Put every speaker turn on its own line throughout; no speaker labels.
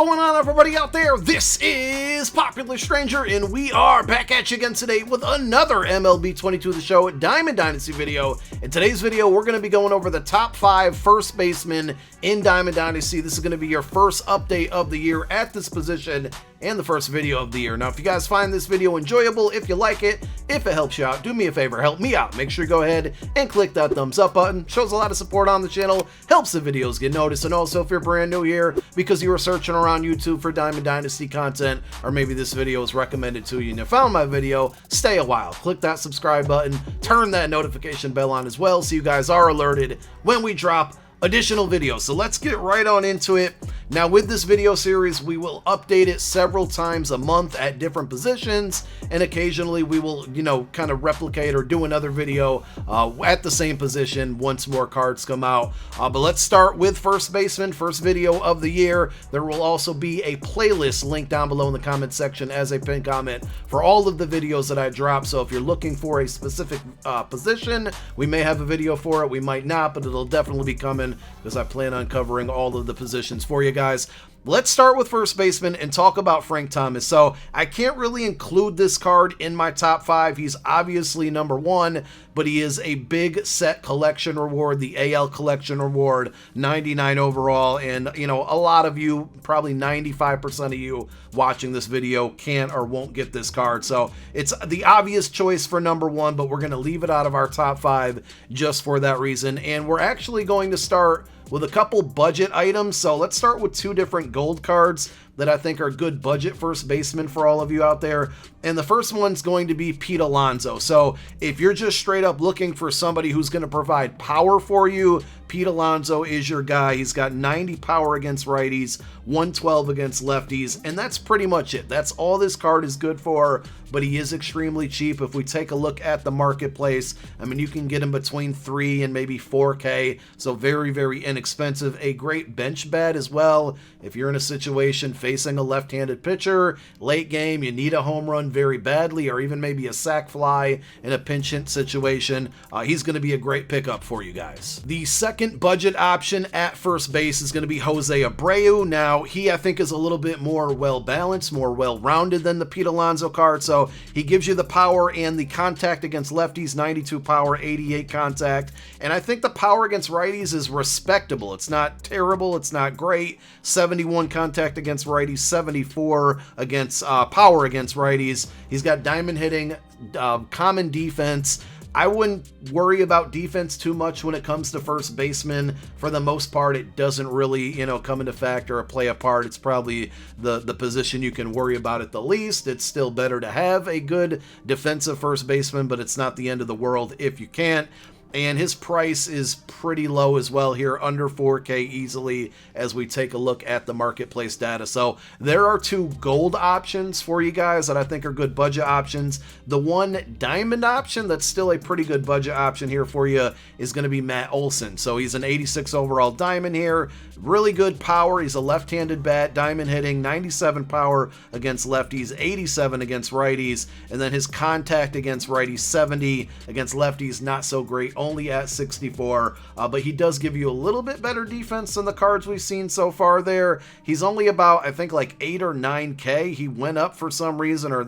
going on, everybody out there? This is Popular Stranger, and we are back at you again today with another MLB 22 The Show Diamond Dynasty video. In today's video, we're going to be going over the top 5 first basemen in Diamond Dynasty. This is going to be your first update of the year at this position and the first video of the year. Now, if you guys find this video enjoyable, if you like it, if it helps you out, do me a favor, help me out. Make sure you go ahead and click that thumbs up button. Shows a lot of support on the channel, helps the videos get noticed. And also, if you're brand new here because you were searching around YouTube for Diamond Dynasty content, or maybe this video was recommended to you and you found my video, stay a while. Click that subscribe button, turn that notification bell on as well so you guys are alerted when we drop additional videos. So let's get right on into it. Now, with this video series, we will update it several times a month at different positions, and occasionally we will, kind of replicate or do another video at the same position once more cards come out. But let's start with first baseman, first video of the year. There will also be a playlist linked down below in the comment section as a pinned comment for all of the videos that I drop. So if you're looking for a specific position, we may have a video for it, we might not, but it'll definitely be coming because I plan on covering all of the positions for you guys. Let's start with first baseman and talk about Frank Thomas. So I can't really include this card in my top 5. He's obviously number 1, but he is a big set collection reward, the AL collection reward, 99 overall. And, a lot of you, probably 95% of you watching this video can't or won't get this card. So it's the obvious choice for number 1, but we're going to leave it out of our top 5 just for that reason. And we're actually going to start with a couple budget items. So let's start with 2 different gold cards that I think are good budget first basemen for all of you out there. And the first one's going to be Pete Alonso. So if you're just straight up looking for somebody who's going to provide power for you, Pete Alonso is your guy. He's got 90 power against righties, 112 against lefties, and that's pretty much it. That's all this card is good for, but he is extremely cheap. If we take a look at the marketplace, I mean, you can get him between 3 and maybe 4K, so very, very inexpensive. A great bench bat as well. If you're in a situation facing a left-handed pitcher, late game, you need a home run very badly, or even maybe a sac fly in a pinch hit situation, he's going to be a great pickup for you guys. The second budget option at first base is going to be Jose Abreu. Now, he, I think, is a little bit more well-balanced, more well-rounded than the Pete Alonso card, so he gives you the power and the contact against lefties, 92 power, 88 contact, and I think the power against righties is respectable. It's not terrible, it's not great. 71 contact against righties, 74 against power against righties. He's got diamond hitting, common defense. I wouldn't worry about defense too much when it comes to first baseman. For the most part, it doesn't really, come into factor or play a part. It's probably the position you can worry about at the least. It's still better to have a good defensive first baseman, but it's not the end of the world if you can't. And his price is pretty low as well here, under 4K easily, as we take a look at the marketplace data. So there are 2 gold options for you guys that I think are good budget options. The one diamond option that's still a pretty good budget option here for you is going to be Matt Olson. So he's an 86 overall diamond here, really good power. He's a left-handed bat, diamond hitting, 97 power against lefties, 87 against righties, and then his contact against righties, 70, against lefties, not so great, only at 64, but he does give you a little bit better defense than the cards we've seen so far there. He's only about, I think, like 8 or 9K. He went up for some reason, or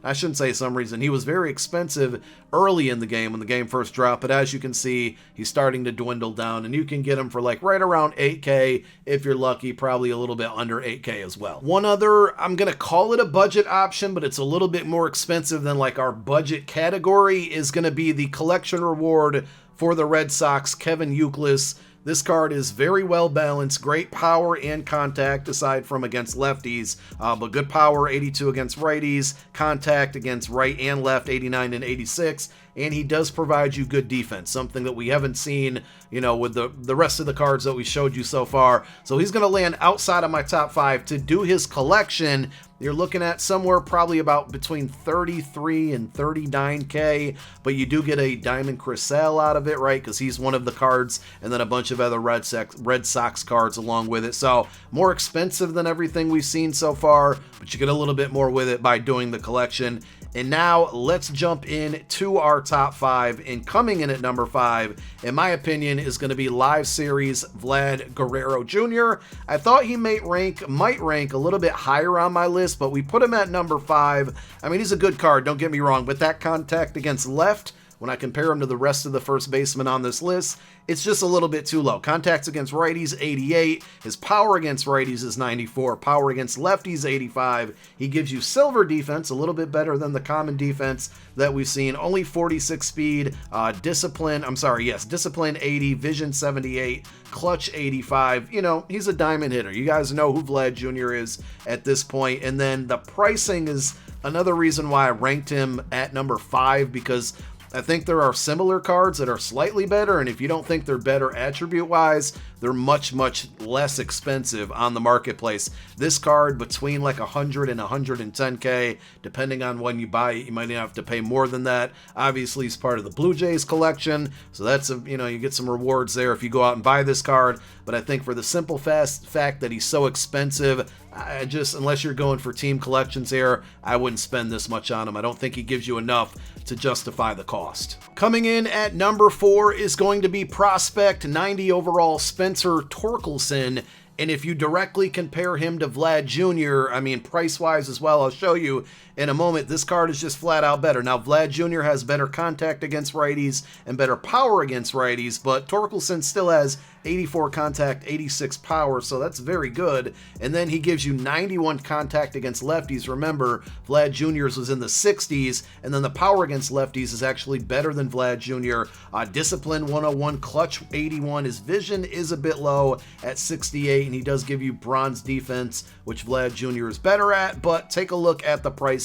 I shouldn't say some reason. He was very expensive early in the game when the game first dropped, but as you can see, he's starting to dwindle down, and you can get him for like right around 8K if you're lucky, probably a little bit under 8K as well. One other, I'm going to call it a budget option, but it's a little bit more expensive than like our budget category, is going to be the collection reward for the Red Sox, Kevin Youkilis. This card is very well balanced, great power and contact aside from against lefties, but good power, 82 against righties, contact against right and left, 89 and 86, and he does provide you good defense, something that we haven't seen, with the rest of the cards that we showed you so far. So he's going to land outside of my top 5. To do his collection, you're looking at somewhere probably about between 33 and 39K, but you do get a Diamond Crisell out of it, right? Because he's one of the cards, and then a bunch of other Red Sox cards along with it. So more expensive than everything we've seen so far, but you get a little bit more with it by doing the collection. And now let's jump in to our top 5. And coming in at number 5, in my opinion, is going to be Live Series Vlad Guerrero Jr. I thought he might rank a little bit higher on my list, but we put him at number 5. I mean, he's a good card, don't get me wrong, but that contact against left, when I compare him to the rest of the first basemen on this list, it's just a little bit too low. Contacts against righties, 88. His power against righties is 94. Power against lefties, 85. He gives you silver defense, a little bit better than the common defense that we've seen. Only 46 speed, discipline 80, vision 78, clutch 85. You know, he's a diamond hitter. You guys know who Vlad Jr. is at this point. And then the pricing is another reason why I ranked him at number 5, because I think there are similar cards that are slightly better, and if you don't think they're better attribute-wise, they're much, much less expensive on the marketplace. This card, between like 100 and 110K, depending on when you buy it, you might have to pay more than that. Obviously, it's part of the Blue Jays collection, so that's you get some rewards there if you go out and buy this card. But I think for the simple fact that he's so expensive, unless you're going for team collections here, I wouldn't spend this much on him. I don't think he gives you enough to justify the cost. Coming in at number 4 is going to be Prospect 90 overall Spencer Torkelson. And if you directly compare him to Vlad Jr., I mean, price-wise as well, I'll show you in a moment, this card is just flat out better. Now, Vlad Jr. has better contact against righties and better power against righties, but Torkelson still has 84 contact, 86 power, so that's very good. And then he gives you 91 contact against lefties. Remember, Vlad Jr.'s was in the 60s, and then the power against lefties is actually better than Vlad Jr. Discipline 101, clutch 81. His vision is a bit low at 68, and he does give you bronze defense, which Vlad Jr. is better at, but take a look at the pricing.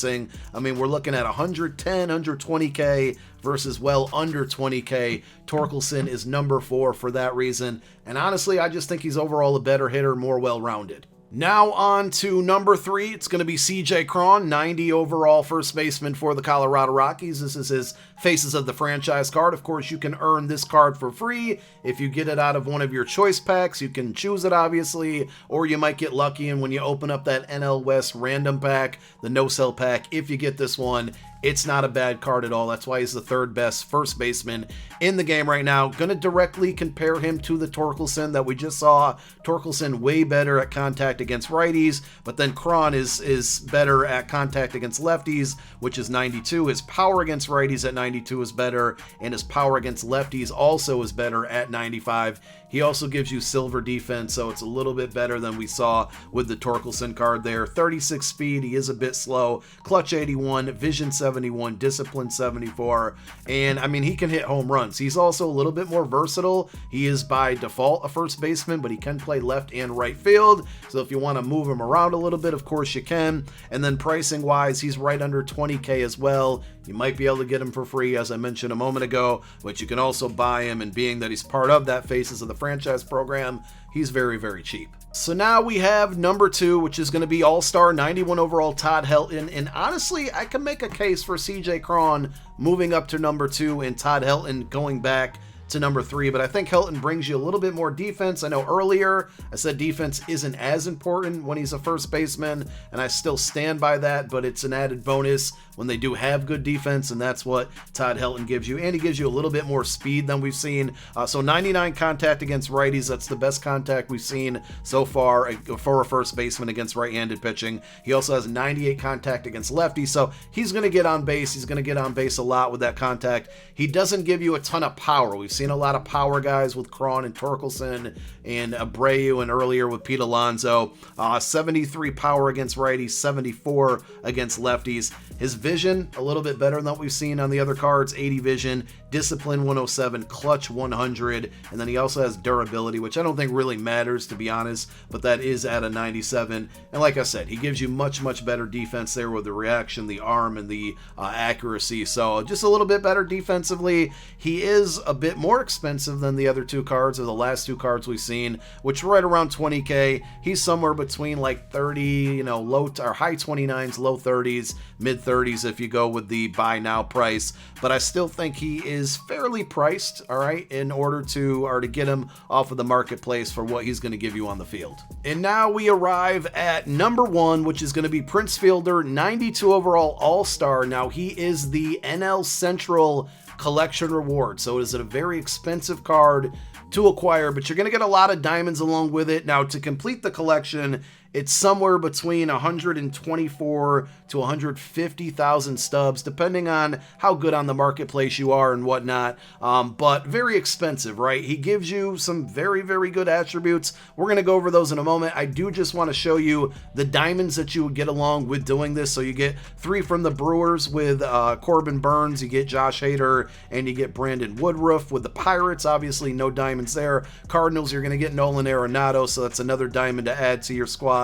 I mean, we're looking at 110, 120K versus well under 20K. Torkelson is number 4 for that reason. And honestly, I just think he's overall a better hitter, more well-rounded. Now on to number 3. It's going to be CJ Cron, 90 overall first baseman for the Colorado Rockies. This is his Faces of the Franchise card. Of course, you can earn this card for free if you get it out of one of your choice packs. You can choose it, obviously, or you might get lucky, and when you open up that NL West random pack, the no-sell pack, if you get this one, it's not a bad card at all. That's why he's the 3rd best first baseman in the game right now. Going to directly compare him to the Torkelson that we just saw. Torkelson way better at contact against righties, but then Cron is better at contact against lefties, which is 92. His power against righties at 92 is better, and his power against lefties also is better at 95. He also gives you silver defense, so it's a little bit better than we saw with the Torkelson card there. 36 speed, he is a bit slow. Clutch 81, vision 71, discipline 74, and I mean, he can hit home runs. He's also a little bit more versatile. He is by default a first baseman, but he can play left and right field, so if you want to move him around a little bit, of course you can. And then pricing wise, he's right under 20K as well. You might be able to get him for free, as I mentioned a moment ago, but you can also buy him, and being that he's part of that Faces of the Franchise program, he's very, very cheap. So now we have number 2, which is going to be All-Star 91 overall Todd Helton, and honestly, I can make a case for CJ Cron moving up to number 2 and Todd Helton going back to number 3, but I think Helton brings you a little bit more defense. I know earlier I said defense isn't as important when he's a first baseman, and I still stand by that, but it's an added bonus when they do have good defense, and that's what Todd Helton gives you. And he gives you a little bit more speed than we've seen. So 99 contact against righties, that's the best contact we've seen so far for a first baseman against right-handed pitching. He also has 98 contact against lefties, so he's going to get on base. He's going to get on base a lot with that contact. He doesn't give you a ton of power. We've seen a lot of power guys with Cron and Torkelson and Abreu, and earlier with Pete Alonso. 73 power against righties, 74 against lefties. His vision, a little bit better than what we've seen on the other cards, 80 vision, discipline 107, clutch 100, and then he also has durability, which I don't think really matters, to be honest, but that is at a 97. And like I said, he gives you much, much better defense there with the reaction, the arm, and the accuracy. So just a little bit better defensively. He is a bit more expensive than the other 2 cards, or the last 2 cards we've seen, which are right around 20K. He's somewhere between like 30, low or high 29s, low 30s, mid 30s 70s if you go with the buy now price, but I still think he is fairly priced, all right, in order to get him off of the marketplace for what he's going to give you on the field. And now we arrive at number 1, which is going to be Prince Fielder, 92 overall All-Star. Now he is the NL Central collection reward, so it is a very expensive card to acquire, but you're going to get a lot of diamonds along with it. Now, to complete the collection, it's somewhere between 124 to 150,000 stubs, depending on how good on the marketplace you are and whatnot, but very expensive, right? He gives you some very, very good attributes. We're going to go over those in a moment. I do just want to show you the diamonds that you would get along with doing this. So you get 3 from the Brewers with Corbin Burns, you get Josh Hader, and you get Brandon Woodruff. With the Pirates, obviously no diamonds there. Cardinals, you're going to get Nolan Arenado, so that's another diamond to add to your squad.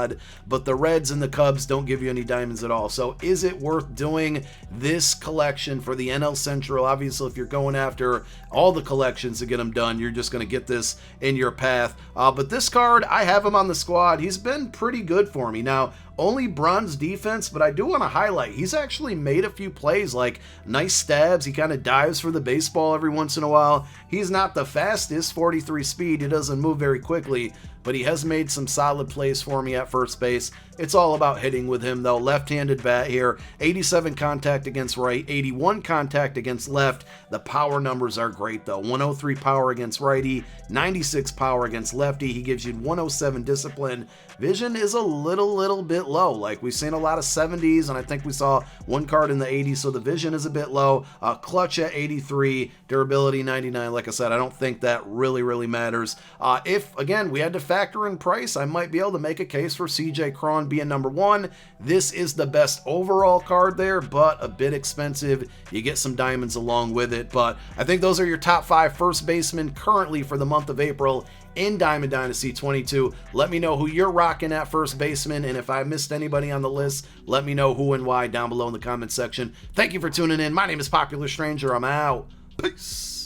But the Reds and the Cubs don't give you any diamonds at all. So is it worth doing this collection for the NL Central? Obviously, if you're going after all the collections to get them done, you're just going to get this in your path. But this card, I have him on the squad. He's been pretty good for me. Now, only bronze defense, but I do want to highlight, he's actually made a few plays, like nice stabs. He kind of dives for the baseball every once in a while. He's not the fastest, 43 speed. He doesn't move very quickly, but he has made some solid plays for me at first base. It's all about hitting with him, though. Left-handed bat here, 87 contact against right, 81 contact against left. The power numbers are great, though. 103 power against righty, 96 power against lefty. He gives you 107 discipline. Vision is a little bit low. Like, we've seen a lot of 70s, and I think we saw one card in the 80s, so the vision is a bit low. Clutch at 83, durability 99. Like I said, I don't think that really matters. If, again, we had to factor in price, I might be able to make a case for CJ Cron being number 1. This is the best overall card there, but a bit expensive. You get some diamonds along with it, but I think those are your top 5 first basemen currently for the month of April in Diamond Dynasty 22. Let me know who you're rocking at first baseman, and if I missed anybody on the list, let me know who and why down below in the comment section. Thank you for tuning in. My name is Popular Stranger. I'm out. Peace.